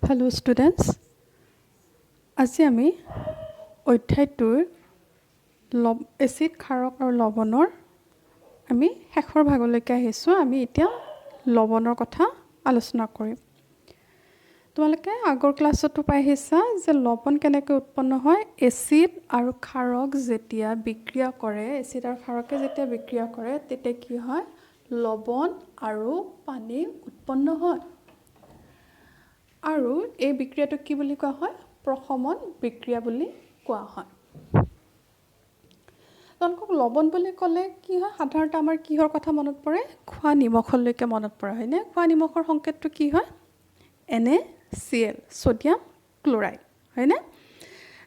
Hello students, আজি আমি অধ্যায়টোৰ acid ক্ষাৰক আৰু লৱণৰ আমি শেষৰ ভাগলৈকে আহিছোঁ। আমি এতিয়া লৱণৰ কথা আলোচনা কৰিম। তোমালোকে আগৰ ক্লাছতো পাই আহিছা যে লৱণ কেনেকৈ উৎপন্ন হয়। এচিড আৰু ক্ষাৰক যেতিয়া বিক্ৰিয়া কৰে, এচিড আৰু ক্ষাৰকে যেতিয়া বিক্ৰিয়া কৰে তেতিয়া কি হয়, লৱণ আৰু পানী উৎপন্ন হয়। আৰু এই বিক্ৰিয়াটো কি বুলি কোৱা হয়, প্ৰশমন বিক্ৰিয়া বুলি কোৱা হয়। তেওঁলোকক লৱণ বুলি ক'লে কি হয়, সাধাৰণতে আমাৰ কিহৰ কথা মনত পৰে, খোৱা নিমখলৈকে মনত পৰা হয়নে। খোৱা নিমখৰ সংকেতটো কি হয়, NaCl, ছ'ডিয়াম ক্লৰাইড হয়নে।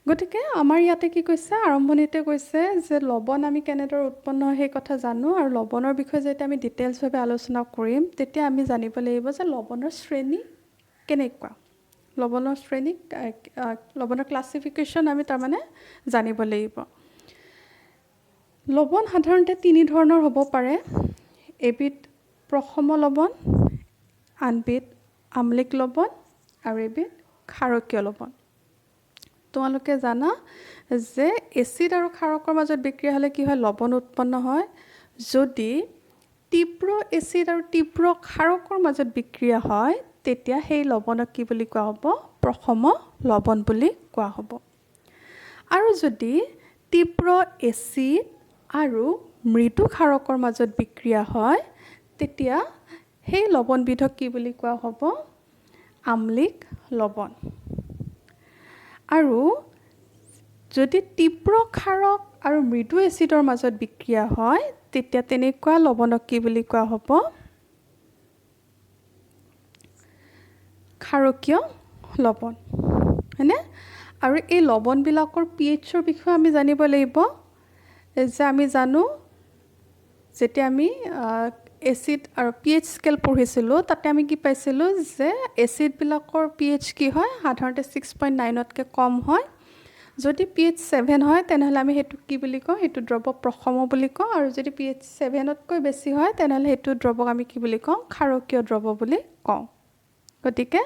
গতিকে আমাৰ ইয়াতে কি কৈছে, আৰম্ভণিতে কৈছে যে লৱণ আমি কেনেদৰে উৎপন্ন হয় সেই কথা জানো। আৰু লৱণৰ বিষয়ে যেতিয়া আমি ডিটেইলছভাৱে আলোচনা কৰিম তেতিয়া আমি জানিব লাগিব যে লৱণৰ শ্ৰেণী কেনেকুৱা, লৱণৰ শ্ৰেণী, লৱণৰ ক্লাছিফিকেশ্যন আমি তাৰমানে জানিব লাগিব। লৱণ সাধাৰণতে তিনি ধৰণৰ হ'ব পাৰে। এবিধ প্ৰশম লৱণ, আনবিধ আম্লিক লৱণ আৰু এবিধ ক্ষাৰকীয় লৱণ। তোমালোকে জানা যে এচিড আৰু ক্ষাৰকৰ মাজত বিক্ৰিয়া হ'লে কি হয়, লৱণ উৎপন্ন হয়। যদি তীব্ৰ এচিড আৰু তীব্ৰ ক্ষাৰকৰ মাজত বিক্ৰিয়া হয় তেতিয়া সেই লৱণক কি বুলি কোৱা হ'ব, প্ৰশম লৱণ বুলি কোৱা হ'ব। আৰু যদি তীব্ৰ এচিড আৰু মৃদু ক্ষাৰকৰ মাজত বিক্ৰিয়া হয় তেতিয়া সেই লৱণবিধক কি বুলি কোৱা হ'ব, আম্লিক লৱণ। আৰু যদি তীব্ৰ ক্ষাৰক আৰু মৃদু এচিডৰ মাজত বিক্ৰিয়া হয় তেতিয়া তেনেকুৱা লৱণক কি বুলি কোৱা হ'ব, ক্ষাৰকীয় লৱণ হয়নে। আৰু এই লৱণবিলাকৰ pHৰ বিষয়ে আমি জানিব লাগিব। যে আমি জানো যেতিয়া আমি এচিড আৰু pH স্কেল পঢ়িছিলোঁ তাতে আমি কি পাইছিলোঁ যে এচিডবিলাকৰ pH কি হয়, সাধাৰণতে 6.9তকৈ কম হয়। যদি pH 7 হয় তেনেহ'লে আমি সেইটো কি বুলি কওঁ, সেইটো দ্ৰৱ প্ৰশম বুলি কওঁ। আৰু যদি pH 7তকৈ বেছি হয় তেনেহ'লে সেইটো দ্ৰৱক আমি কি বুলি কওঁ, ক্ষাৰকীয় দ্ৰৱ বুলি কওঁ। গতিকে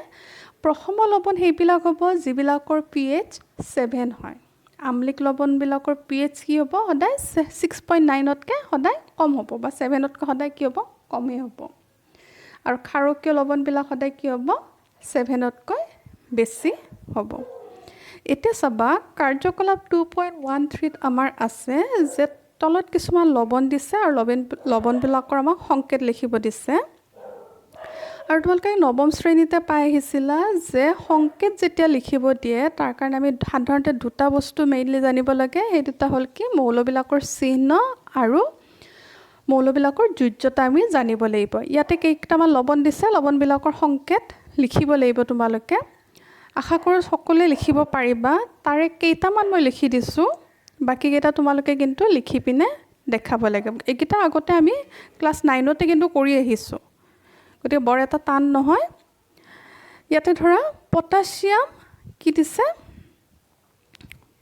প্ৰশম লৱণ সেইবিলাক হ'ব যিবিলাকৰ pH 7 হয়। আম্লিক লৱণবিলাকৰ pH কি হ'ব, সদায় 6.9তকৈ সদায় কম হ'ব, বা 7তকৈ সদায় কি হ'ব, কমেই হ'ব। আৰু ক্ষাৰকীয় লৱণবিলাক সদায় কি হ'ব, 7তকৈ বেছি হ'ব। এতিয়া চাবা কাৰ্যকলাপ 2.13ত আমাৰ আছে যে তলত কিছুমান লৱণ দিছে আৰু লৱণবিলাকৰ আমাক সংকেত লিখিব দিছে। আৰু তোমালোকে নৱম শ্ৰেণীতে পাই আহিছিলা যে সংকেত যেতিয়া লিখিব দিয়ে তাৰ কাৰণে আমি সাধাৰণতে দুটা বস্তু মেইনলি জানিব লাগে। সেই দুটা হ'ল কি, মৌলবিলাকৰ চিহ্ন আৰু মৌলবিলাকৰ যোজ্যতা আমি জানিব লাগিব। ইয়াতে কেইটামান লৱণ দিছে, লৱণবিলাকৰ সংকেত লিখিব লাগিব তোমালোকে। আশা কৰোঁ সকলোৱে লিখিব পাৰিবা। তাৰে কেইটামান মই লিখি দিছোঁ, বাকীকেইটা তোমালোকে কিন্তু লিখি পিনে দেখাব লাগে। এইকেইটা আগতে আমি ক্লাছ 9তে কিন্তু কৰি আহিছোঁ, গতিকে বৰ এটা টান নহয়। ইয়াতে ধৰা পটাছিয়াম কি দিছে,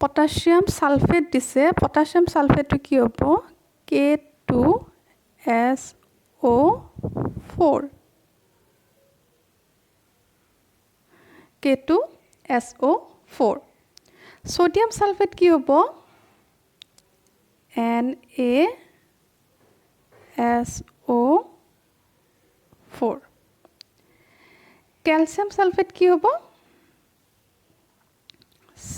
পটাছিয়াম ছালফেট দিছে। পটাছিয়াম ছালফেটটো কি হ'ব, K2SO4, K2SO4। ছ'ডিয়াম ছালফেট কি হ'ব, NaSO4। কেলছিয়াম ছালফেট কি হ'ব,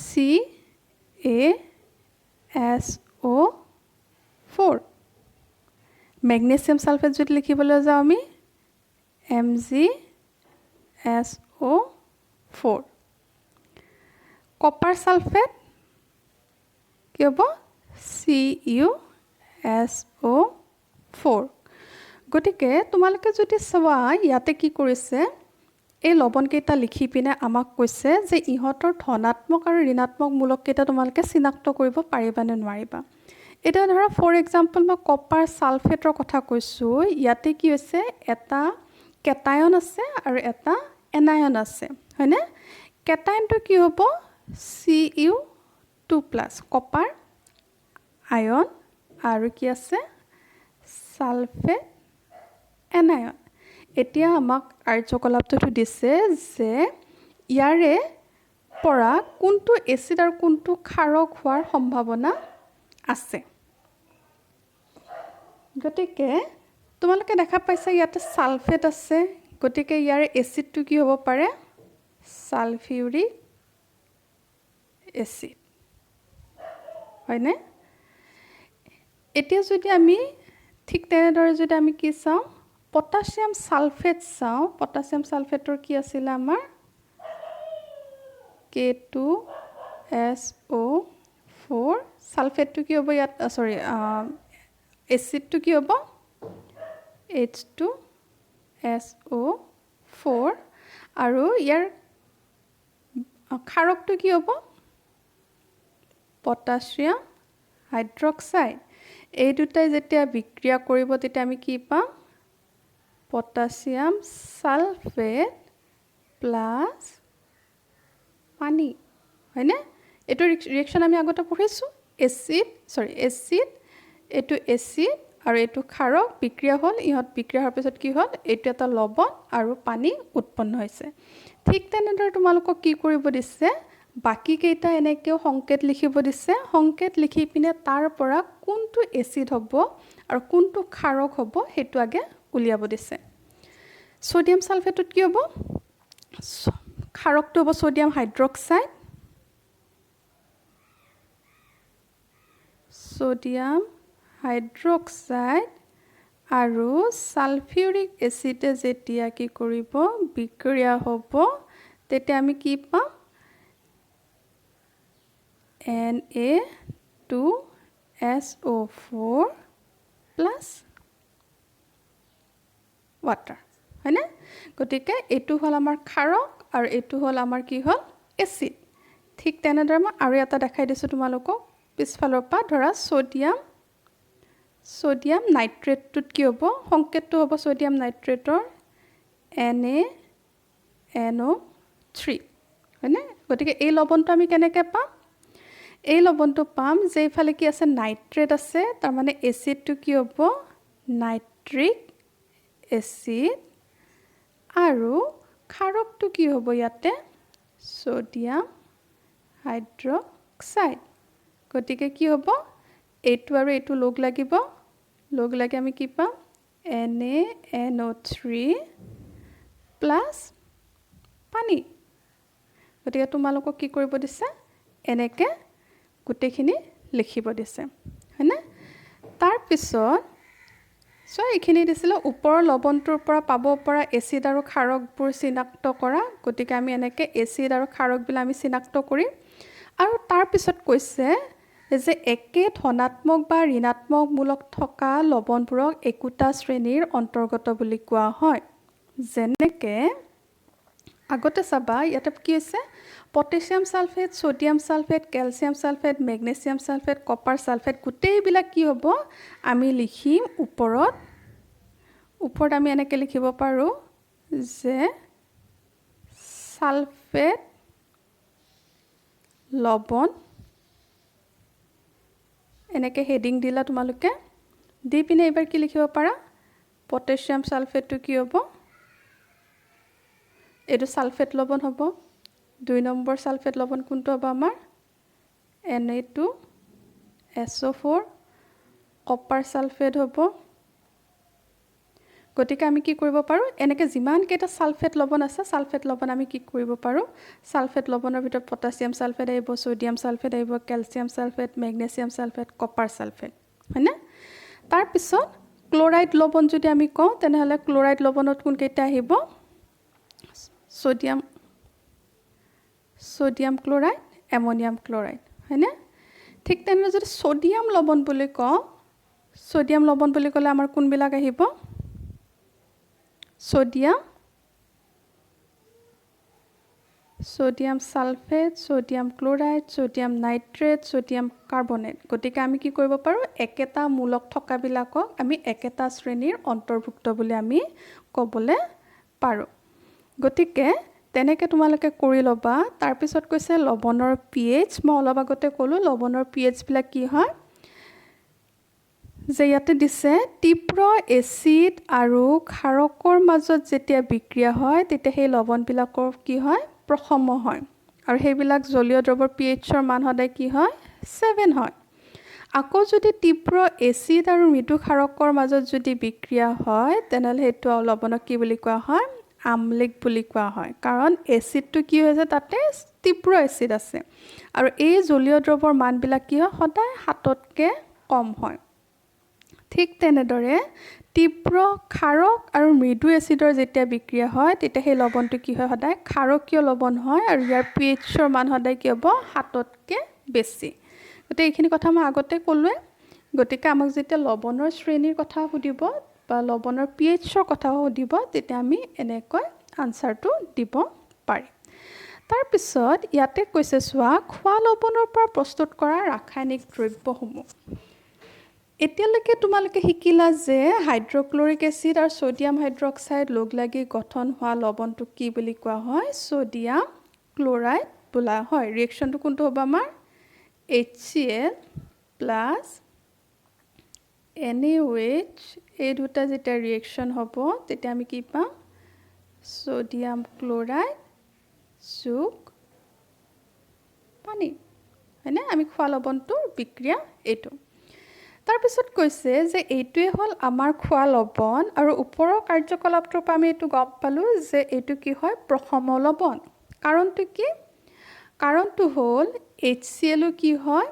CaSO4। মেগনেছিয়াম ছালফেট যদি লিখিবলৈ যাওঁ আমি MgSO4। কপাৰ ছালফেট কি হ'ব, CuSO4। গতিকে তোমালোকে যদি চোৱা ইয়াতে কি কৰিছে, এই লৱণকেইটা লিখি পিনে আমাক কৈছে যে ইহঁতৰ ধনাত্মক আৰু ঋণাত্মক মূলককেইটা তোমালোকে চিনাক্ত কৰিব পাৰিবা নে নোৱাৰিবা। এতিয়া ধৰা ফৰ এক্সাম্পল মই কপাৰ ছালফেটৰ কথা কৈছোঁ। ইয়াতে কি হৈছে, এটা কেটায়ন আছে আৰু এটা এনায়ন আছে হয়নে। কেটায়নটো কি হ'ব, Cu2+, কপাৰ আয়ন, আৰু কি আছে, ছালফেট এনায়ন। এতিয়া আমাক কাৰ্যকলাপটো দিছে যে ইয়াৰে পৰা কোনটো এচিড আৰু কোনটো ক্ষাৰক হোৱাৰ সম্ভাৱনা আছে গতিকে তোমালোকে দেখা পাইছা ইয়াতে সালফেট আছে গতিকে ইয়াৰ এচিডটো কি হ'ব পাৰে সালফিউৰিক এচিড হয়নে এতিয়া যদি আমি ঠিক তেনেদৰে যদি আমি কি চাওঁ পটাছিয়াম সালফেট চাওঁ পটাছিয়াম সালফেটৰ কি আছিল আমাৰ K2SO4 সালফেটটো কি হ'ব ইয়াত সৰি এচিডটো কি হ'ব H2SO4 আৰু ইয়াৰ ক্ষাৰকটো কি হ'ব পটাছিয়াম হাইড্ৰক্সাইড এই দুটাই যেতিয়া বিক্ৰিয়া কৰিব তেতিয়া আমি কি পাম পটাছিয়াম সালফেট প্লাস পানী হয়নে এটো ৰিঅ্যাকচন আমি আগতে পঢ়িছো এচিড এটো এচিড আৰু এটো ক্ষাৰক বিক্ৰিয়া হ'ল ইহত বিক্ৰিয়া হোৱাৰ পিছত কি হ'ল এটো এটা লৱণ আৰু পানী উৎপন্ন হৈছে ঠিক তেনেদৰে তোমালোকক কি কৰিব দিছে বাকি কেইটা এনেকেও সংকেত লিখিব দিছে সংকেত লিখি পিনে তাৰ পৰা কোনটো এচিড হ'ব আৰু কোনটো ক্ষাৰক হ'ব হেতু আগে উলিয়াব দিছে সোডিয়াম সালফেটত কি হ'ব ক্ষাৰকটো হ'ব সোডিয়াম হাইড্ৰক্সাইড আৰু সালফিউৰিক এচিডে যেতিয়া কি কৰিব বিক্ৰিয়া হ'ব তেতিয়া আমি কি পাম Na2SO4 plus water হয়নে গতিকে এটো হল আমাৰ ক্ষাৰক আৰু এটো হল আমাৰ কি হল এচিড ঠিক তেনেদৰে মই আৰু এটা দেখাই দিছো তোমালোকক পিছফালৰ পৰা ধৰা সোডিয়াম নাইট্ৰেটটোত কি হ'ব সংকেতটো হ'ব সোডিয়াম নাইট্ৰেটৰ NaNO3 হয়নে গতিকে এই লৱণটো আমি কেনেকৈ পাম এই লৱণটো পাম যে ইফালে কি আছে নাইট্ৰেট আছে তাৰ মানে এচিডটো কি হ'ব নাইট্ৰিক এচিড আৰু ক্ষাৰকটো কি হ'ব ইয়াতে সোডিয়াম হাইড্ৰক্সাইড গতিকে কি হ'ব এইটো আৰু এইটো লগ লাগি আমি কি পাম NaNO3 প্লাস পানী গতিকে তোমালোকক কি কৰিব দিছে এনেকে গুটেখিনি লিখিব দিছে হয়নে তাৰ পিছত এইখিনি দিছিল ওপৰৰ লৱণটোৰ পৰা পাব পৰা এচিড আৰু ক্ষাৰকবোৰ চিনাক্ত কৰা গতিকে আমি এনেকে এচিড আৰু ক্ষাৰকবিলাক আমি চিনাক্ত কৰিম আৰু তাৰ পিছত কৈছে যে একে ধনাত্মক বা ঋণাত্মক মূলক থকা লৱণবোৰক একোটা শ্ৰেণীৰ অন্তৰ্গত বুলি কোৱা হয় যেনেকে আগতে চাবা ইয়াতে কি আছে potassium sulphate sodium sulphate calcium sulphate magnesium sulphate copper sulphate গোটেইবিলাক কি হ'ব আমি লিখিম ওপৰত আমি এনেকে লিখিব পাৰো যে সালফেট লৱণ এনেকে হেডিং দিলা তোমালোকে দি পিনে এবাৰ কি লিখিব পাৰা পটাছিয়াম সালফেটটো কি হ'ব এটো সালফেট লৱণ হ'ব 2 নম্বৰ সালফেট লৱণ কোনটো হ'ব আমাৰ Na2SO4 কপাৰ সালফেট হ'ব গতিকে আমি কি কৰিব পাৰো এনেকে যিমান কেটা সালফেট লৱণ আছে সালফেট লৱণ আমি কি কৰিব পাৰো সালফেট লৱণৰ ভিতৰত পটাছিয়াম সালফেট আহিব সোডিয়াম সালফেট আহিব calcium sulphate magnesium sulphate copper sulphate হয়নে তাৰ পিছত ক্লোৰাইড লৱণ যদি আমি কওঁ তেনেহলে ক্লোৰাইড লৱণত কোন কেটা আহিব সোডিয়াম ক্লোৰাইড অ্যামোনিয়াম ক্লোৰাইড হয়নে ঠিক তেনেদৰে যদি সোডিয়াম লৱণ বুলি কওঁ সোডিয়াম লৱণ বুলি ক'লে আমাৰ কোনবিলাক আহিব sodium sulphate sodium chloride sodium nitrate sodium carbonate গতিকে আমি কি কৰিব পাৰো একেটা মূলক থকা বিলাকক আমি একেটা শ্ৰেণীৰ অন্তৰ্ভুক্ত বুলি আমি ক'বলে পাৰো গতিকে তেনেকে তোমালোকে কৰি লবা তাৰ পিছত কৈছে লৱণৰ pH মই অলপ আগতে ক'লো লৱণৰ pH বিলাক কি হয় যে ইয়াতে দিছে তীব্ৰ এচিড আৰু ক্ষাৰকৰ মাজত যেতিয়া বিক্ৰিয়া হয় তেতিয়া সেই লৱণ বিলাকৰ কি হয় প্ৰসম হয় আৰু সেইবিলাক জলীয় দ্ৰৱৰ pHৰ মান সদায় কি হয় 7 হয় আকৌ যদি তীব্ৰ এচিড আৰু মৃদু ক্ষাৰকৰ মাজত যদি বিক্ৰিয়া হয় তেনেহলে সেইটো লৱণক কি বুলি কোৱা হয় আমলিক বুলি কোৱা হয় কাৰণ এচিডটো কি হৈছে তাতে তীব্ৰ এচিড আছে আৰু এই জলীয় দ্ৰৱৰ মানবিলাক কি হয় সদায় 7তকৈ কম হয় ঠিক তেনেদৰে তীব্ৰ ক্ষাৰক আৰু মৃদু এচিডৰ যেতিয়া বিক্ৰিয়া হয় তেতিয়া সেই লৱণটো কি হয় সদায় ক্ষাৰকীয় লৱণ হয় আৰু ইয়াৰ pHৰ মান সদায় কি হ'ব 7তকৈ বেছি গতিকে এইখিনি কথা মই আগতে ক'লোৱে গতিকে আমাক যেতিয়া লৱণৰ শ্ৰেণীৰ কথা সুধিব বা লৱণৰ pHৰ কথা সুধিব তেতিয়া আমি এনেকৈ আনসাৰটো দিব পাৰিম তাৰ পিছত ইয়াতে কৈছে চোৱা খোৱা লৱণৰ পৰা প্ৰস্তুত কৰা ৰাসায়নিক দ্ৰব্যসমূহ এতিয়ালৈকে তোমালোকে শিকিলা যে হাইড্ৰক্লৰিক এচিড আৰু সোডিয়াম হাইড্ৰক্সাইড লগ লাগি গঠন হোৱা লৱণটো কি বুলি কোৱা হয় সোডিয়াম ক্লোৰাইড বোলা হয় ৰিএকচনটো কোনটো হ'ব আমাৰ HCl plus NaOH এই দুটা যেতিয়া ৰিএকচন হ'ব তেতিয়া আমি কি পাম সোডিয়াম ক্লোৰাইড যোগ পানী হয়নে আমি খোৱা লৱণটোৰ বিক্ৰিয়া এইটো তাৰ পিছত কৈছে যে এইটোৱে হ'ল আমাৰ খোৱা লৱণ আৰু ওপৰৰ কাৰ্যকলাপটোৰ পৰা আমি এইটো গম পালো যে এইটো কি হয় প্ৰসম লৱণ কাৰণটো কি কাৰণটো হ'ল HCl কি হয়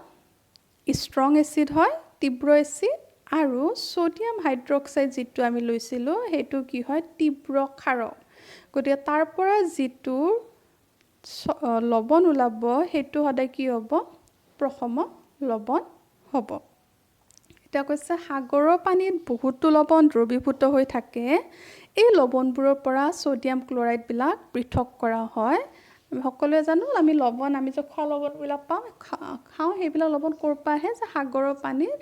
ষ্ট্ৰং এচিড হয় তীব্ৰ এচিড আৰু সোডিয়াম হাইড্ৰক্সাইড যিটো আমি লৈছিলো সেইটো কি হয় তীব্ৰ ক্ষাৰক গতিকে তাৰ পৰা যিটো লৱণ ওলাব সেইটো সদায় কি হ'ব প্ৰসম লৱণ হ'ব এটা কৈছে সাগৰৰ পানীত বহুতো লৱণ দ্ৰৱীভূত হৈ থাকে এই লৱণবোৰৰ পৰা সোডিয়াম ক্লোৰাইড বিলাক পৃথক কৰা হয় আমি সকলোৱে জানো আমি লৱণ আমি যে খোৱা লৱণবিলাক পাওঁ খাওঁ সেইবিলাক লৱণ ক'ৰ পৰা আহে যে সাগৰৰ পানীত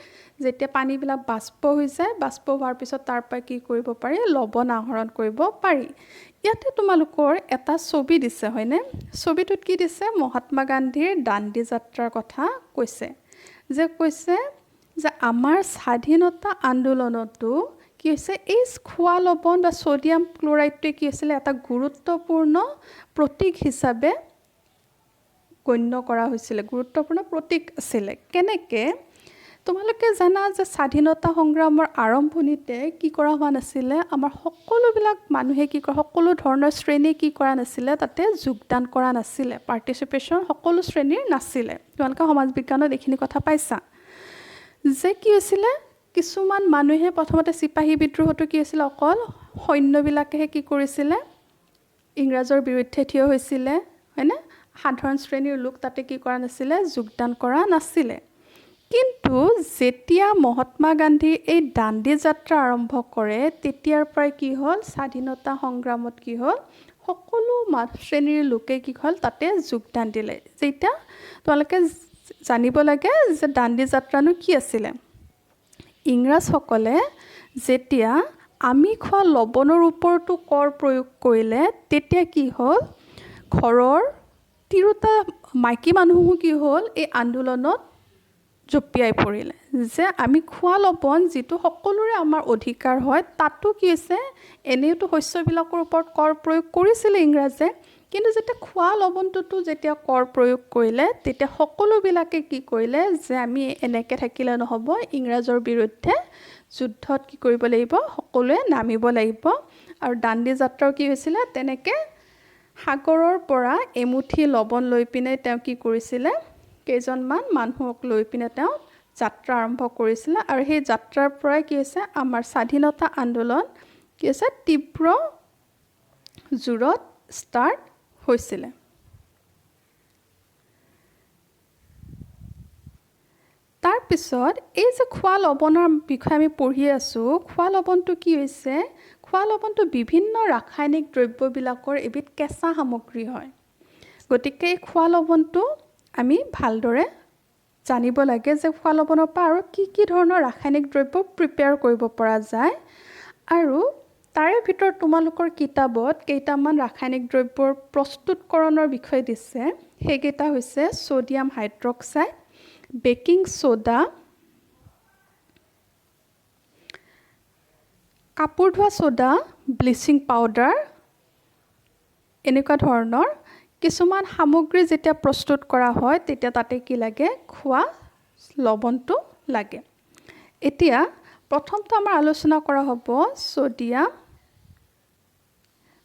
যেতিয়া পানীবিলাক বাষ্প হৈ যায় বাষ্প হোৱাৰ পিছত তাৰ পৰা কি কৰিব পাৰি লৱণ আহৰণ কৰিব পাৰি ইয়াতে তোমালোকৰ এটা ছবি দিছে হয়নে ছবিটোত কি দিছে মহাত্মা গান্ধীৰ দাণ্ডি যাত্ৰাৰ কথা কৈছে যে আমাৰ স্বাধীনতা আন্দোলনতো কি হৈছে এই খোৱা লৱণ বা সোডিয়াম ক্লোৰাইডটোৱে কি হৈছিলে এটা গুৰুত্বপূৰ্ণ প্ৰতীক হিচাপে গণ্য কৰা হৈছিলে গুৰুত্বপূৰ্ণ প্ৰতীক আছিলে কেনেকে তোমালোকে জানা যে স্বাধীনতা সংগ্ৰামৰ আৰম্ভণিতে কি কৰা হোৱা নাছিলে আমাৰ সকলোবিলাক মানুহে কি কৰা সকলো ধৰণৰ শ্ৰেণী কি কৰা নাছিলে তাতে যোগদান কৰা নাছিলে পাৰ্টিচিপেশ্যন সকলো শ্ৰেণীৰ নাছিলে তোমালোকে সমাজ বিজ্ঞানত এইখিনি কথা পাইছা যে কি হৈছিলে কিছুমান মানুহে প্ৰথমতে চিপাহী বিদ্ৰোহটো কি হৈছিল অকল সৈন্যবিলাকেহে কি কৰিছিলে ইংৰাজৰ বিৰুদ্ধে থিয় হৈছিলে হয়নে সাধাৰণ শ্ৰেণীৰ লোক তাতে কি কৰা নাছিলে যোগদান কৰা নাছিলে কিন্তু যেতিয়া মহাত্মা গান্ধী এই দাণ্ডি যাত্ৰা আৰম্ভ কৰে তেতিয়াৰ পৰাই কি হ'ল স্বাধীনতা সংগ্ৰামত কি হ'ল সকলো শ্ৰেণীৰ লোকে কি হ'ল তাতে যোগদান দিলে যেটা তোমালোকে জানিব লাগে যে দাণ্ডি যাত্ৰানো কি আছিলে ইংৰাজসকলে যেতিয়া আমি খোৱা লৱণৰ ওপৰতো কৰ প্ৰয়োগ কৰিলে তেতিয়া কি হ'ল ঘৰৰ তিৰোতা মাইকী মানুহো কি হ'ল এই আন্দোলনত জপিয়াই পৰিলে যে আমি খোৱা লৱণ যিটো সকলোৰে আমাৰ অধিকাৰ হয় তাতো কি হৈছে এনেওতো শস্যবিলাকৰ ওপৰত কৰ প্ৰয়োগ কৰিছিলে ইংৰাজে কিন্তু যেতিয়া খোৱা লৱণটোতো যেতিয়া কৰ প্ৰয়োগ কৰিলে তেতিয়া সকলোবিলাকে কি কৰিলে যে আমি এনেকে থাকিলে নহ'ব ইংৰাজৰ বিৰুদ্ধে যুদ্ধত কি কৰিব লাগিব সকলোৱে নামিব লাগিব আৰু দাণ্ডি যাত্ৰাও কি হৈছিলে তেনেকে সাগৰৰ পৰা এমুঠি লৱণ লৈ পিনে তেওঁ কি কৰিছিলে কেইজনমান মানুহক লৈ পিনে তেওঁ যাত্ৰা আৰম্ভ কৰিছিলে আৰু সেই যাত্ৰাৰ পৰাই কি হৈছে আমাৰ স্বাধীনতা আন্দোলন কি হৈছে তীব্ৰ জোৰত ষ্টাৰ্ট হৈছিলে তাৰ পিছত এই যে খোৱা লৱণৰ বিষয়ে আমি পঢ়ি আছো খোৱা লৱণটো কি হৈছে খোৱা লৱণটো বিভিন্ন ৰাসায়নিক দ্ৰব্যবিলাকৰ এবিধ কেঁচা সামগ্ৰী হয় গতিকে এই খোৱা লৱণটো আমি ভালদৰে জানিব লাগে যে খোৱা লৱণৰ পৰা আৰু কি ধৰণৰ ৰাসায়নিক দ্ৰব্য প্ৰিপেয়াৰ কৰিব পৰা যায় আৰু তাৰে ভিতৰত তোমালোকৰ কিতাপত কেইটামান ৰাসায়নিক দ্ৰব্যৰ প্ৰস্তুতকৰণৰ বিষয়ে দিছে সেইকেইটা হৈছে সোডিয়াম হাইড্ৰক্সাইড বেকিং সোডা কাপোৰ ধোৱা সোডা ব্লিচিং পাউডাৰ এনেকুৱা ধৰণৰ কিছুমান সামগ্ৰী যেতিয়া প্ৰস্তুত কৰা হয় তেতিয়া তাতে কি লাগে খোৱা লৱণটো লাগে এতিয়া প্ৰথমটো আমাৰ আলোচনা কৰা হ'ব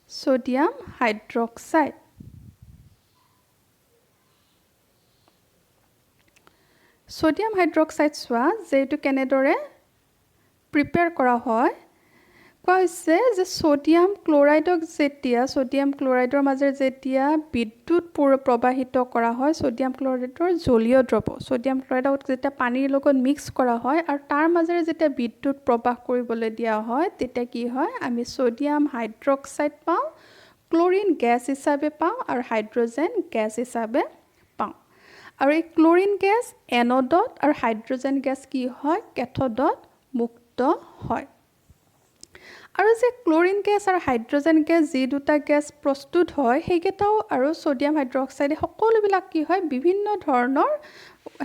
সোডিয়াম হাইড্ৰক্সাইড সোডিয়াম হাইড্ৰক্সাইড চোৱা যেটো কেনেদৰে প্ৰিপেয়াৰ কৰা হয় কোৱা হৈছে যে সোডিয়াম ক্লোৰাইডৰ মাজেৰে যেতিয়া বিদ্যুৎ প্ৰবাহিত কৰা হয় সোডিয়াম ক্লোৰাইডৰ জলীয় দ্ৰৱ সোডিয়াম ক্লোৰাইডক যেতিয়া পানীৰ লগত মিক্স কৰা হয় আৰু তাৰ মাজেৰে যেতিয়া বিদ্যুৎ প্ৰবাহ কৰিবলৈ দিয়া হয় তেতিয়া কি হয় আমি সোডিয়াম হাইড্ৰক্সাইড পাওঁ ক্লোৰিন গেছ হিচাপে পাওঁ আৰু হাইড্ৰজেন গেছ হিচাপে পাওঁ আৰু এই ক্লোৰিন গেছ এনোডত আৰু হাইড্ৰজেন গেছ কি হয় কেথোডত মুক্ত হয় আৰু যে ক্লোৰিন গেছ আৰু হাইড্ৰজেন গেছ যি দুটা গেছ প্ৰস্তুত হয় সেইকেইটাও আৰু সোডিয়াম হাইড্ৰক্সাইড সকলোবিলাক কি হয় বিভিন্ন ধৰণৰ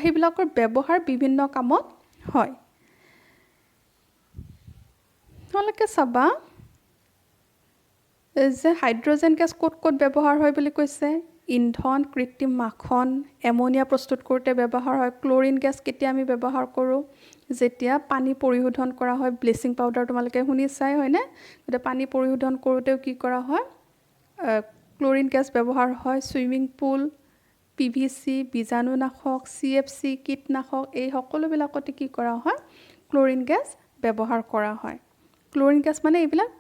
সেইবিলাকৰ ব্যৱহাৰ বিভিন্ন কামত হয় তোমালোকে চাবা যে হাইড্ৰজেন গেছ ক'ত ব্যৱহাৰ হয় বুলি কৈছে ইন্ধন কৃত্ৰিম মাখন এমোনিয়া প্ৰস্তুত কৰোঁতে ব্যৱহাৰ হয় ক্লোৰিন গেছ কেতিয়া আমি ব্যৱহাৰ কৰোঁ যেতিয়া পানী পৰিশোধন কৰা হয় ব্লিচিং পাউডাৰ তোমালোকে শুনিছাই হয়নে গতে পানী পৰিশোধন কৰোঁতেও কি কৰা হয় ক্লোৰিন গেছ ব্যৱহাৰ হয় সুইমিং পুল পিভিসি বীজাণুনাশক সিএফসি কীটনাশক এই সকলোবিলাকতে কি কৰা হয় ক্লোৰিন গেছ ব্যৱহাৰ কৰা হয় ক্লোৰিন গেছ মানে এইবিলাক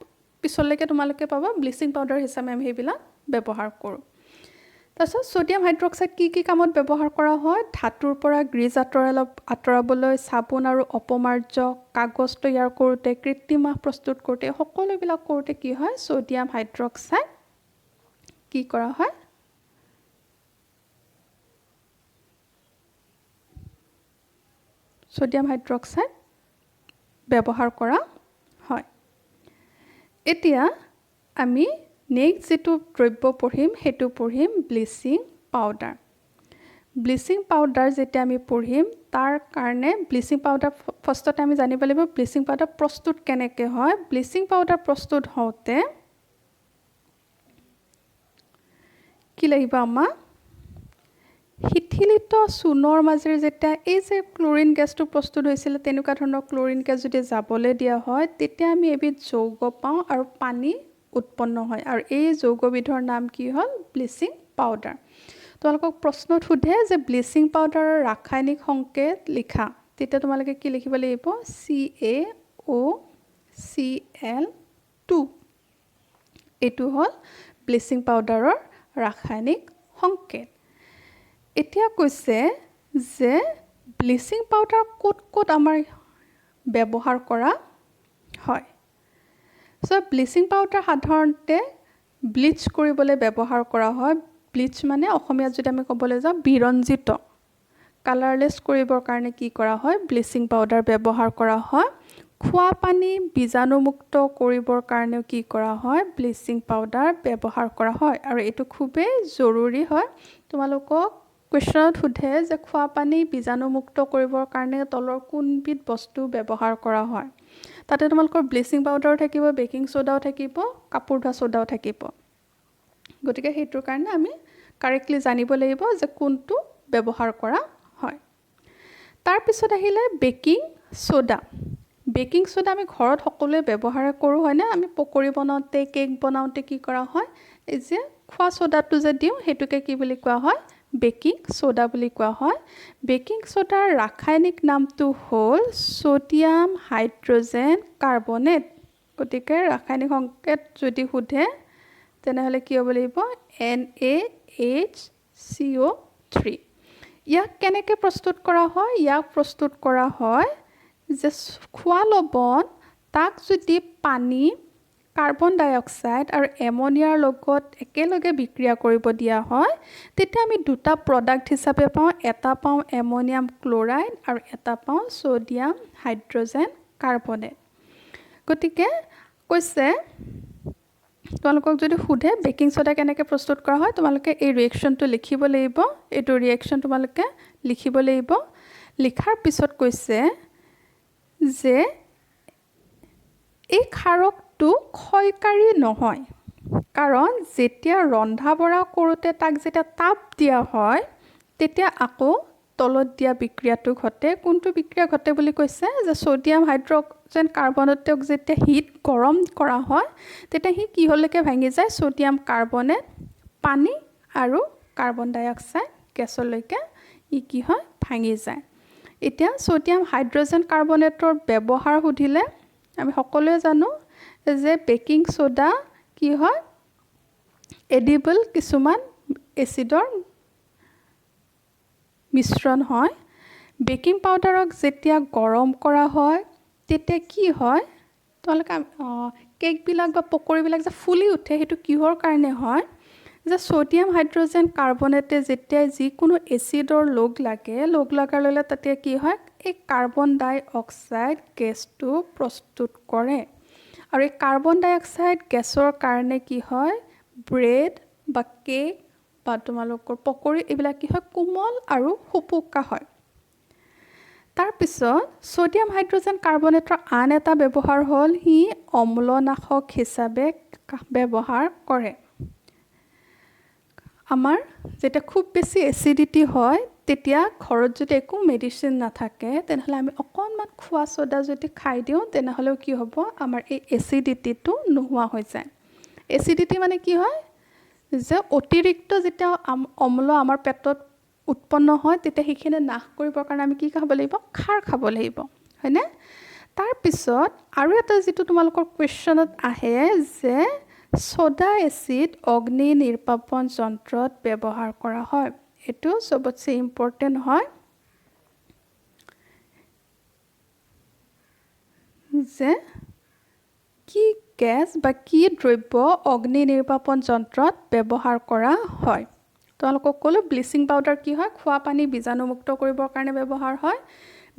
পিছলৈকে তোমালোকে পাবা ব্লিচিং পাউডাৰ হিচাপে আমি সেইবিলাক ব্যৱহাৰ কৰোঁ তাৰপিছত সোডিয়াম হাইড্ৰক্সাইড কি কামত ব্যৱহাৰ কৰা হয় ধাতুৰ পৰা গ্ৰীজ আঁতৰাবলৈ চাবোন আৰু অপমাৰ্য কাগজ তৈয়াৰ কৰোঁতে কৃত্ৰিম মাহ প্ৰস্তুত কৰোঁতে সকলোবিলাক কৰোঁতে কি হয় সোডিয়াম হাইড্ৰক্সাইড কি কৰা হয় সোডিয়াম হাইড্ৰক্সাইড ব্যৱহাৰ কৰা হয় এতিয়া আমি নেক্সট যেটো দ্ৰব্য পঢ়িম হেতু পঢ়িম ব্লিচিং পাউডাৰ যেতিয়া আমি পঢ়িম তাৰ কাৰণে ব্লিচিং পাউডাৰ ফাৰ্ষ্টতে আমি জানিব লাগিব ব্লিচিং পাউডাৰ প্ৰস্তুত কেনেকৈ হয় ব্লিচিং পাউডাৰ প্ৰস্তুত হওঁতে কি লাগিব আমাক শিথিলিত চূনৰ মাজেৰে যেতিয়া এই যে ক্লোৰিন গেছটো প্ৰস্তুত হৈছিল তেনেকুৱা ধৰণৰ ক্লোৰিন গেছ যদি যাবলৈ দিয়া হয় তেতিয়া আমি এবিধ যৌগ পাওঁ আৰু পানী উৎপন্ন হয় আৰু এই যৌগবিধৰ নাম কি হ'ল ব্লিচিং পাউডাৰ তোমালোকক প্ৰশ্নত সোধে যে ব্লিচিং পাউডাৰৰ ৰাসায়নিক সংকেত লিখা তেতিয়া তোমালোকে কি লিখিব লাগিব CaOCl2 এইটো হ'ল ব্লিচিং পাউডাৰৰ ৰাসায়নিক সংকেত এতিয়া কৈছে যে ব্লিচিং পাউডাৰ ক'ত আমাৰ ব্যৱহাৰ কৰা হয় সো ব্লিচিং পাউডাৰ সাধাৰণতে ব্লিচ কৰিবলৈ ব্যৱহাৰ কৰা হয় ব্লিচ মানে অসমীয়াত যদি আমি ক'বলৈ যাওঁ বিৰঞ্জিত কালাৰলেছ কৰিবৰ কাৰণে কি কৰা হয় ব্লিচিং পাউডাৰ ব্যৱহাৰ কৰা হয় খোৱা পানী বীজাণুমুক্ত কৰিবৰ কাৰণেও কি কৰা হয় ব্লিচিং পাউডাৰ ব্যৱহাৰ কৰা হয় আৰু এইটো খুবেই জৰুৰী হয় তোমালোকক কুৱেশ্যনত সোধে যে খোৱা পানী বীজাণুমুক্ত কৰিবৰ কাৰণে তলৰ কোনবিধ বস্তু ব্যৱহাৰ কৰা হয় তাতে তোমালোকৰ ব্লিচিং পাউডাৰ থাকিব বেকিং সোডাও থাকিব কাপোৰ ধোৱা সোডাও থাকিব গতিকে হেতুৰ কাৰণে আমি কাৰেক্টলি জানিব লাগিব যে কোনটো ব্যৱহাৰ কৰা হয় তাৰ পিছত আহিলে বেকিং সোডা আমি ঘৰত সকলোৱে ব্যৱহাৰ কৰোঁ হয়নে আমি পকৰি বনাওঁতে কেক বনাওঁতে কি কৰা হয় এই যে খোৱা সোডাটো যে দিওঁ হেতুকে কি বুলি কোৱা হয় বেকিং সোডা বুলি কোৱা হয় বেকিং সোডাৰ ৰাসায়নিক নামটো হ'ল সোডিয়াম হাইড্ৰজেন কাৰ্বনেট গতিকে ৰাসায়নিক সংকেত যদি সোধে তেনেহ'লে কি হ'ব লাগিব NaHCO3 ইয়াক কেনেকৈ প্ৰস্তুত কৰা হয় ইয়াক প্ৰস্তুত কৰা হয় যে খোৱা লৱণ তাক যদি পানী কাৰ্বন ডাই অক্সাইড আৰু এমোনিয়াৰ লগত একেলগে বিক্ৰিয়া কৰিব দিয়া হয় তেতিয়া আমি দুটা প্ৰডাক্ট হিচাপে পাওঁ এটা পাওঁ এমোনিয়াম ক্লোৰাইড আৰু এটা পাওঁ সোডিয়াম হাইড্ৰজেন কাৰ্বনেট গতিকে কৈছে তোমালোকক যদি সোধে বেকিং সোডা কেনেকৈ প্ৰস্তুত কৰা হয় তোমালোকে এই ৰিয়েকশ্যনটো লিখিব লাগিব এইটো ৰিয়েকশ্যন তোমালোকে লিখিব লাগিব লিখাৰ পিছত কৈছে যে এই ক্ষাৰকটো ক্ষয়কাৰী নহয় কাৰণ যেতিয়া ৰন্ধা বঢ়া কৰোঁতে তাক যেতিয়া তাপ দিয়া হয় তেতিয়া আকৌ তলত দিয়া বিক্ৰিয়াটো ঘটে। কোনটো বিক্ৰিয়া ঘটে বুলি কৈছে যে ছ'ডিয়াম হাইড্ৰজেন কাৰ্বনেটক যেতিয়া হিট গৰম কৰা হয় তেতিয়া সি কিহলৈকে ভাঙি যায়? ছ'ডিয়াম কাৰ্বনেট, পানী আৰু কাৰ্বন ডাই অক্সাইড গেছলৈকে ই কি হয়? ভাঙি যায়। এতিয়া ছ'ডিয়াম হাইড্ৰজেন কাৰ্বনেটৰ ব্যৱহাৰ সুধিলে আমি সকলোৱে জানো যে বেকিং ছ'ডা কি হয়? এডিবল কিছুমান এচিডৰ মিশ্ৰণ হয়। বেকিং পাউডাৰক যেতিয়া গৰম কৰা হয় তেতিয়া কি হয়? তোমালোকে কেকবিলাক বা পকৰিবিলাক যে ফুলি উঠে সেইটো কিহৰ কাৰণে হয়? যে ছ'ডিয়াম হাইড্ৰজেন কাৰ্বনেটে যেতিয়া যিকোনো এচিডৰ লগ লগাৰ লগে তাতে কি হয়? এই কাৰ্বন ডাই অক্সাইড গেছটো প্ৰস্তুত কৰে। আৰু এই কাৰ্বন ডাই অক্সাইড গেছৰ কাৰণে কি হয়? ব্ৰেড বা কেক বা তোমালোকৰ পকৰি এইবিলাক কি হয়? কোমল আৰু সুপুকা হয়। তাৰপিছত ছ'ডিয়াম হাইড্ৰজেন কাৰ্বনেটৰ আন এটা ব্যৱহাৰ হ'ল সি অম্লনাশক হিচাপে ব্যৱহাৰ কৰে। আমাৰ যেতিয়া খুব বেছি এচিডিটি হয় তেতিয়া ঘৰত যদি একো মেডিচিন নাথাকে তেনেহ'লে আমি অকণমান খোৱা ছ'ডা যদি খাই দিওঁ তেনেহ'লেও কি হ'ব? আমাৰ এই এচিডিটিটো নোহোৱা হৈ যায়। এচিডিটি মানে কি হয়? যে অতিৰিক্ত যেতিয়া অম্ল আমাৰ পেটত উৎপন্ন হয় তেতিয়া সেইখিনি নাশ কৰিবৰ কাৰণে আমি কি খাব লাগিব? খাৰ খাব লাগিব, হয়নে? তাৰপিছত আৰু এটা যিটো তোমালোকৰ কুৱেশ্যনত আহে যে ছ'ডা এচিড অগ্নি নিৰ্বাপন যন্ত্ৰত ব্যৱহাৰ কৰা হয়। এইটো চবতছে ইম্পৰ্টেণ্ট হয় যে কি গেছ বা কি দ্ৰব্য অগ্নি নিৰ্বাপন যন্ত্ৰত ব্যৱহাৰ কৰা হয়। তোমালোকক ক'লোঁ ব্লিচিং পাউডাৰ কি হয়? খোৱা পানী বীজাণুমুক্ত কৰিবৰ কাৰণে ব্যৱহাৰ হয়।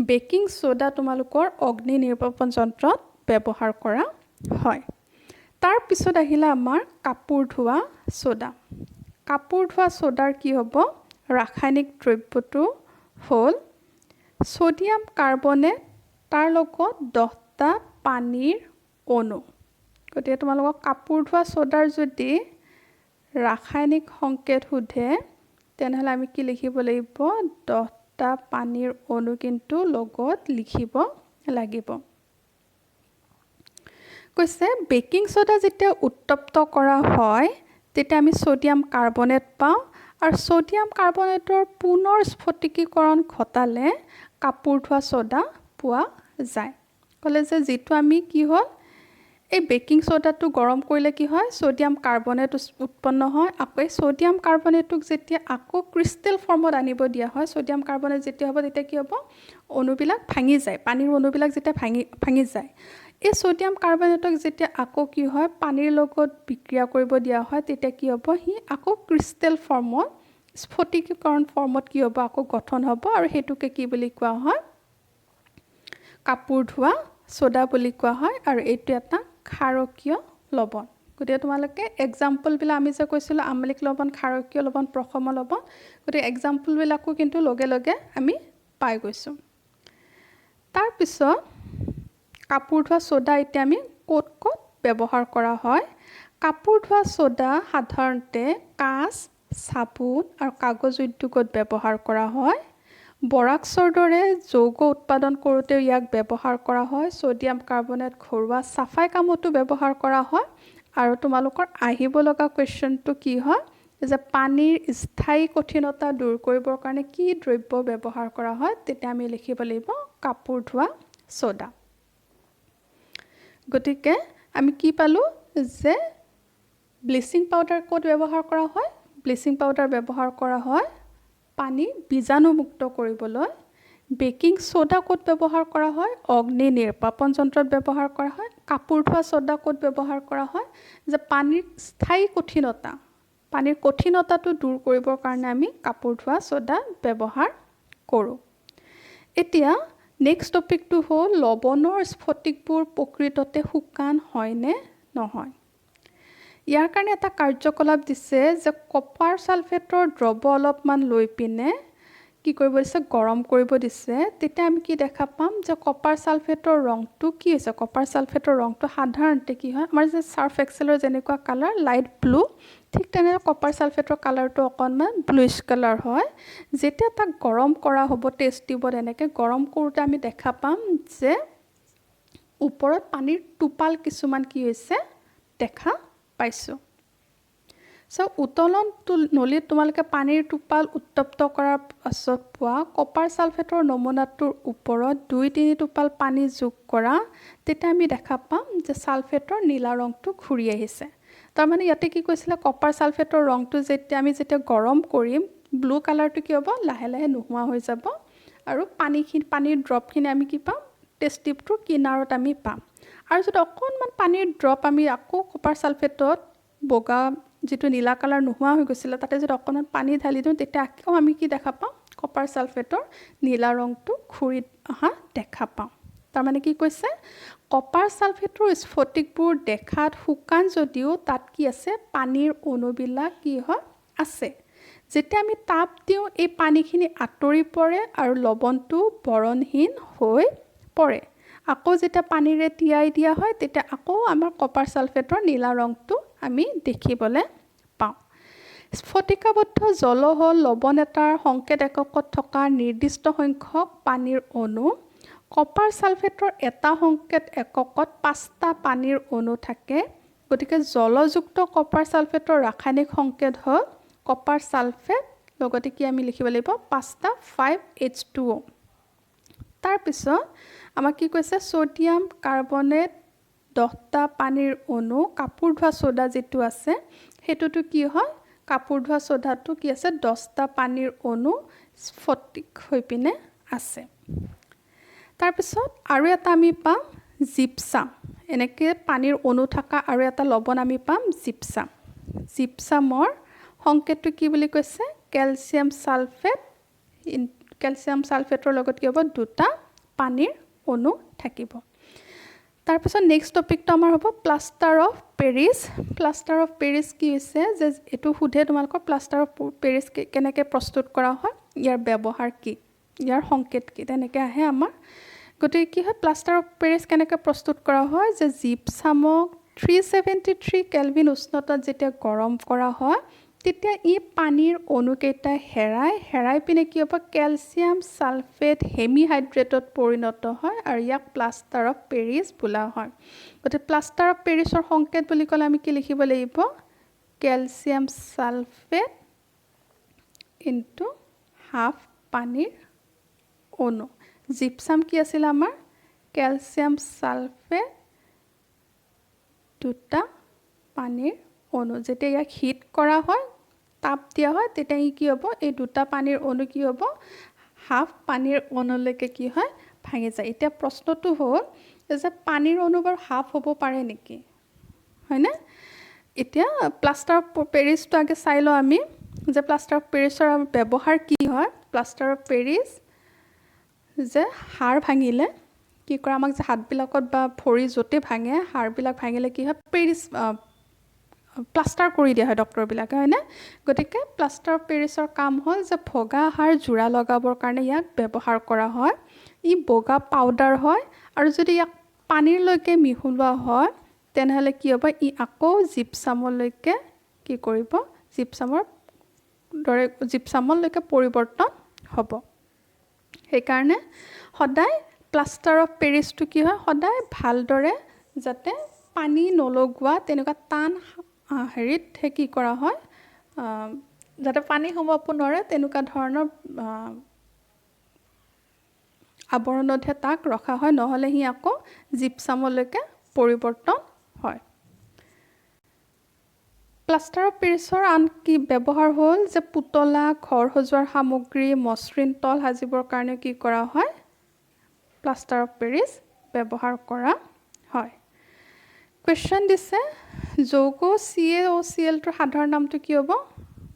বেকিং ছ'ডা তোমালোকৰ অগ্নি নিৰ্বাপন যন্ত্ৰত ব্যৱহাৰ কৰা হয়। তাৰপিছত আহিলে আমাৰ কাপোৰ ধোৱা ছ'ডা। কাপোৰ ধোৱা ছ'ডাৰ কি হ'ব? ৰাসায়নিক দ্ৰব্যটো হ'ল ছ'ডিয়াম কাৰ্বনেট, তাৰ লগত 10টা পানীৰ অণু। গতিকে তোমালোকক কাপোৰ ধোৱা ছ'ডাৰ যদি ৰাসায়নিক সংকেত সোধে তেনেহ'লে আমি কি লিখিব লাগিব? 10টা পানীৰ অণু কিন্তু লগত লিখিব লাগিব। কৈছে বেকিং ছ'ডা যেতিয়া উত্তপ্ত কৰা হয় তেতিয়া আমি ছ'ডিয়াম কাৰ্বনেট পাওঁ আৰু ছ'ডিয়াম কাৰ্বনেটৰ পুনৰ স্ফটিকীকৰণ ঘটালে কাপোৰ ধোৱা ছ'ডা পোৱা যায়। ক'লে যে যিটো আমি কি হ'ল? এই বেকিং ছ'ডাটো গৰম কৰিলে কি হয়? ছ'ডিয়াম কাৰ্বনেট উৎপন্ন হয়। আকৌ এই ছ'ডিয়াম কাৰ্বনেটক যেতিয়া আকৌ ক্ৰিষ্টেল ফৰ্মত আনিব দিয়া হয়, ছ'ডিয়াম কাৰ্বনেট যেতিয়া হ'ব তেতিয়া কি হ'ব? অণুবিলাক ভাঙি যায়। পানীৰ অণুবিলাক যেতিয়া ভাঙি যায়। এই ছ'ডিয়াম কাৰ্বনেটক যেতিয়া আকৌ কি হয়? পানীৰ লগত বিক্ৰিয়া কৰিব দিয়া হয় তেতিয়া কি হ'ব? সি আকৌ ক্ৰিষ্টেল ফৰ্মত স্ফটিকীকৰণ ফৰ্মত কি হ'ব? আকৌ গঠন হ'ব আৰু সেইটোকে কি বুলি কোৱা হয়? কাপোৰ ধোৱা ছ'ডা বুলি কোৱা হয় আৰু এইটো এটা ক্ষাৰকীয় লৱণ। গতিকে তোমালোকে এক্সাম্পলবিলাক আমি যে কৈছিলোঁ আম্লিক লৱণ, ক্ষাৰকীয় লৱণ, প্ৰশম লৱণ, গতিকে এক্সাম্পলবিলাকো কিন্তু লগে লগে আমি পাই গৈছোঁ। তাৰপিছত কাপোৰ ধোৱা ছ'ডা এতিয়া আমি ক'ত ক'ত ব্যৱহাৰ কৰা হয়? কাপোৰ ধোৱা ছ'ডা সাধাৰণতে কাঁচ, চাবোন আৰু কাগজ উদ্যোগত ব্যৱহাৰ কৰা হয়। বৰাক্সৰ দৰে যৌগ উৎপাদন কৰোঁতেও ইয়াক ব্যৱহাৰ কৰা হয়। ছ'ডিয়াম কাৰ্বনেট ঘৰুৱা চাফাই কামতো ব্যৱহাৰ কৰা হয়। আৰু তোমালোকৰ আহিব লগা কুৱেশ্যনটো কি হয়? যে পানীৰ স্থায়ী কঠিনতা দূৰ কৰিবৰ কাৰণে কি দ্ৰব্য ব্যৱহাৰ কৰা হয়? তেতিয়া আমি লিখিব লাগিব কাপোৰ ধোৱা ছ'ডা। গতিকে আমি কি পালোঁ? যে ব্লিচিং পাউডাৰ ক'ত ব্যৱহাৰ কৰা হয়? ব্লিচিং পাউডাৰ ব্যৱহাৰ কৰা হয় পানী বীজাণুমুক্ত কৰিবলৈ। বেকিং ছ'ডা ক'ত ব্যৱহাৰ কৰা হয়? অগ্নি নিৰ্বাপন যন্ত্ৰত ব্যৱহাৰ কৰা হয়। কাপোৰ ধোৱা ছ'ডা ক'ত ব্যৱহাৰ কৰা হয়? যে পানীৰ স্থায়ী কঠিনতা, পানীৰ কঠিনতাটো দূৰ কৰিবৰ কাৰণে আমি কাপোৰ ধোৱা ছ'ডা ব্যৱহাৰ কৰোঁ। এতিয়া নেক্সট টপিকটো হ'ল লৱণৰ স্ফটিকবোৰ প্ৰকৃততে শুকান হয়নে নহয়? ইয়াৰ কাৰণে এটা কাৰ্যকলাপ দিছে যে কপাৰ ছালফেটৰ দ্ৰৱ অলপমান লৈ পিনে কি কৰিব দিছে গৰম কৰিব দিছে তেতিয়া আমি কি দেখা পাম যে কপাৰ সালফেটৰ ৰংটো কি হৈছে কপাৰ সালফেটৰ ৰংটো সাধাৰণতে কি হয় আমাৰ যে সাৰ্ফ এক্সেলৰ যেনেকুৱা কালাৰ লাইট ব্লু ঠিক তেনে কপাৰ সালফেটৰ কালাৰটো অকণমান ব্লুইশ কালাৰ হয় যেতিয়া তাক গৰম কৰা হ'ব টেষ্ট টিউবত এনেকৈ গৰম কৰোঁতে আমি দেখা পাম যে ওপৰত পানীৰ টোপাল কিছুমান কি হৈছে দেখা পাইছোঁ সো উতলন নলীত তোমালোকে পানীৰ টোপাল উত্তপ্ত কৰাৰ পাছত পোৱা কপাৰ সালফেটৰ নমুনাটোৰ ওপৰত 2-3 টোপাল পানী যোগ কৰা তেতিয়া আমি দেখা পাম যে সালফেটৰ নীলা ৰংটো ঘূৰি আহিছে তাৰমানে ইয়াতে কি কৈছিলে কপাৰ সালফেটৰ ৰংটো যেতিয়া গৰম কৰিম ব্লু কালাৰটো কি হ'ব লাহে লাহে নোহোৱা হৈ যাব আৰু পানীৰ ড্ৰপখিনি আমি কি পাম টেষ্ট টিউবটোৰ কিনাৰত আমি পাম আৰু যদি অকণমান পানীৰ ড্ৰপ আমি আকৌ কপাৰ সালফেটত বগা যেটো নীলা কালাৰ নোহোৱা হৈ গৈছিল তাতে যদি অকণমান পানী ঢালি দিওঁ তেতিয়া আকৌ আমি কি দেখা পাম কপাৰ সালফেটৰ নীলা ৰংটো ঘূৰি অহা দেখা পাম তাৰমানে কি কৈছে কপাৰ সালফেটৰ স্ফটিকবোৰ দেখাত শুকান যদিও তাত কি আছে পানীৰ অণুবিলাক কি হয় আছে যেতিয়া আমি তাপ দিওঁ এই পানীখিনি আঁতৰি পৰে আৰু লৱণটো বৰণহীন হৈ পৰে আকৌ যেতিয়া পানীৰে তিয়াই দিয়া হয় তেতিয়া আকৌ আমাৰ কপাৰ সালফেটৰ নীলা ৰংটো আমি দেখিবলৈ পাওঁ স্ফটিকাবদ্ধ জল হ'ল লৱণ এটাৰ সংকেত এককত থকা নিৰ্দিষ্ট সংখ্যক পানীৰ অণু কপাৰ সালফেটৰ এটা সংকেত এককত 5টা পানীৰ অণু থাকে গতিকে জলযুক্ত কপাৰ সালফেটৰ ৰাসায়নিক সংকেত হ'ল কপাৰ সালফেট লগতে কি আমি লিখিব লাগিব 5টা 5H2O তাৰ পিছত আমাক কি কৈছে সোডিয়াম কাৰ্বনেট 10টা পানীৰ অণু কাপোৰ ধোৱা সোডা যেটো আছে হেতুটো কি হয় কাপোৰ ধোৱা সোডাটো কি আছে 10টা পানীৰ অণু স্ফটিক হৈ পিনে আছে তাৰ পিছত আৰু এটা আমি পাম জিপসাম এনেকৈ পানীৰ অণু থকা আৰু এটা লৱণ আমি পাম জিপসামৰ সংকেতটো কি বুলি কৈছে কেলছিয়াম সালফেটৰ লগত কি হ'ব দুটা পানীৰ অণু থাকিব তাৰ পিছত নেক্সট টপিকটো আমাৰ হ'ব প্লাষ্টাৰ অফ পেৰিছ কি হৈছে যে এটো সুধে তোমালোকৰ প্লাষ্টাৰ অফ পেৰিছ কেনেকৈ প্ৰস্তুত কৰা হয় ইয়াৰ ব্যৱহাৰ কি ইয়াৰ সংকেত কি তেনেকৈ আহে আমাৰ গতিকে কি হয় প্লাষ্টাৰ অফ পেৰিছ কেনেকৈ প্ৰস্তুত কৰা হয় যে জিপসামক 373 কেলভিন উষ্ণতাত যেতিয়া গৰম কৰা হয় তেতিয়া ই পানীৰ অণুকেইটা হেৰাই পিনে কি হ'ব কেলছিয়াম সালফেট হেমিহাইড্ৰেটত পৰিণত হয় আৰু ইয়াক প্লাষ্টাৰ অফ পেৰিছ বোলা হয় গতিকে প্লাষ্টাৰ অফ পেৰিছৰ সংকেত বুলি ক'লে আমি কি লিখিব লাগিব কেলছিয়াম সালফেট ইনটু হাফ পানীৰ অণু জিপসাম কি আছিল আমাৰ কেলছিয়াম সালফেট দুটা পানীৰ অণু যেতিয়া ইয়াক হিট কৰা হয় তাপ দিয়া হয় তেতিয়া ই কি হ'ব এই দুটা পানীৰ অণু কি হ'ব হাফ পানীৰ অণুলৈকে কি হয় ভাঙি যায় এতিয়া প্ৰশ্নটো হ'ল যে পানীৰ অণু বাৰু হাফ হ'ব পাৰে নেকি হয়নে এতিয়া প্লাষ্টাৰ অফ পেৰিছটো আগে চাই লওঁ আমি যে প্লাষ্টাৰ অফ পেৰিছৰ ব্যৱহাৰ কি হয় প্লাষ্টাৰ অফ পেৰিছ যে হাড় ভাঙিলে কি কৰে আমাক যে হাতবিলাকত বা ভৰি য'তে ভাঙে হাড়বিলাক ভাঙিলে কি হয় পেৰিছ প্লাষ্টাৰ কৰি দিয়া হয় ডক্টৰবিলাকে হয়নে গতিকে প্লাষ্টাৰ অফ পেৰিছৰ কাম হ'ল যে ভগা হাড় জোৰা লগাবৰ কাৰণে ইয়াক ব্যৱহাৰ কৰা হয় ই বগা পাউডাৰ হয় আৰু যদি ইয়াক পানীৰলৈকে মিহলোৱা হয় তেনেহ'লে কি হ'ব ই আকৌ জিপসামলৈকে কি কৰিব জিপসামলৈকে পৰিৱৰ্তন হ'ব সেইকাৰণে সদায় প্লাষ্টাৰ অফ পেৰিছটো কি হয় সদায় ভালদৰে যাতে পানী নলগোৱা তেনেকুৱা টান হেৰিত কি কৰা হয় যাতে পানী সোমাব নোৱাৰে তেনেকুৱা ধৰণৰ আৱৰণতহে তাক ৰখা হয় নহ'লে সি আকৌ জিপসামলৈকে পৰিৱৰ্তন হয় প্লাষ্টাৰ অফ পেৰিছৰ আন কি ব্যৱহাৰ হ'ল যে পুতলা ঘৰ সজোৱাৰ সামগ্ৰী মসৃণ তল সাজিবৰ কাৰণে কি কৰা হয় প্লাষ্টাৰ অফ পেৰিছ ব্যৱহাৰ কৰা হয় কুৱেশ্যন দিছে যৌগ CaOCl টোৰ সাধাৰণ নামটো কি হ'ব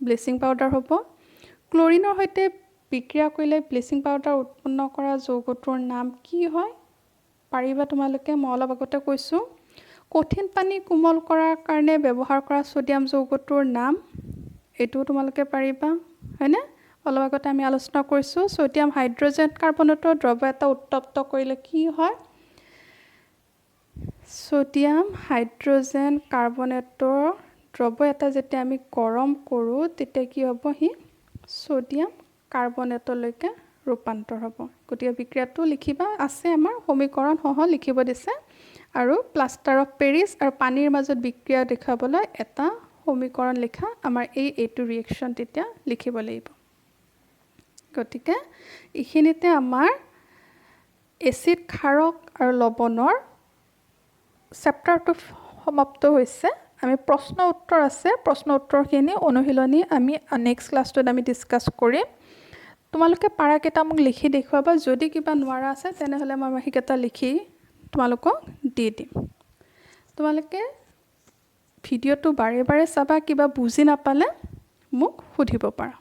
ব্লিচিং পাউডাৰ হ'ব ক্লৰিনৰ সৈতে বিক্ৰিয়া কৰিলে ব্লিচিং পাউডাৰ উৎপন্ন কৰা যৌগটোৰ নাম কি হয় পাৰিবা তোমালোকে মই অলপ আগতে কৈছোঁ কঠিন পানী কোমল কৰাৰ কাৰণে ব্যৱহাৰ কৰা সোডিয়াম যৌগটোৰ নাম এটো তোমালোকে পাৰিবা হয়নে অলপ আগতে আমি আলোচনা কৰিছোঁ ছ'ডিয়াম হাইড্ৰজেন কাৰ্বনেটৰ দ্ৰৱ এটা উত্তপ্ত কৰিলে কি হয় ছ'ডিয়াম হাইড্ৰজেন কাৰ্বনেটৰ দ্ৰৱ এটা যেতিয়া আমি গৰম কৰোঁ তেতিয়া কি হ'ব সি ছ'ডিয়াম কাৰ্বনেটলৈকে ৰূপান্তৰ হ'ব গতিকে বিক্ৰিয়াটো লিখিবা আছে আমাৰ সমীকৰণ সহ লিখিব দিছে আৰু প্লাষ্টাৰ অফ পেৰিছ আৰু পানীৰ মাজত বিক্ৰিয়া দেখাবলৈ এটা সমীকৰণ লিখা আমাৰ এইটো ৰিয়েকশ্যন তেতিয়া লিখিব লাগিব গতিকে এইখিনিতে আমাৰ এচিড ক্ষাৰক আৰু লৱণৰ চেপ্টাৰটো সমাপ্ত হৈছে আমি প্ৰশ্ন উত্তৰ আছে প্ৰশ্ন উত্তৰখিনি অনুশীলনী আমি নেক্সট ক্লাছটোত আমি ডিছকাছ কৰিম তোমালোকে পাৰাকেইটা মোক লিখি দেখুৱাবা যদি কিবা নোৱাৰা আছে তেনেহ'লে মই সেইকেইটা লিখি তোমালোকক দি দিম তোমালোকে ভিডিঅ'টো বাৰে বাৰে চাবা কিবা বুজি নাপালে মোক সুধিব পাৰা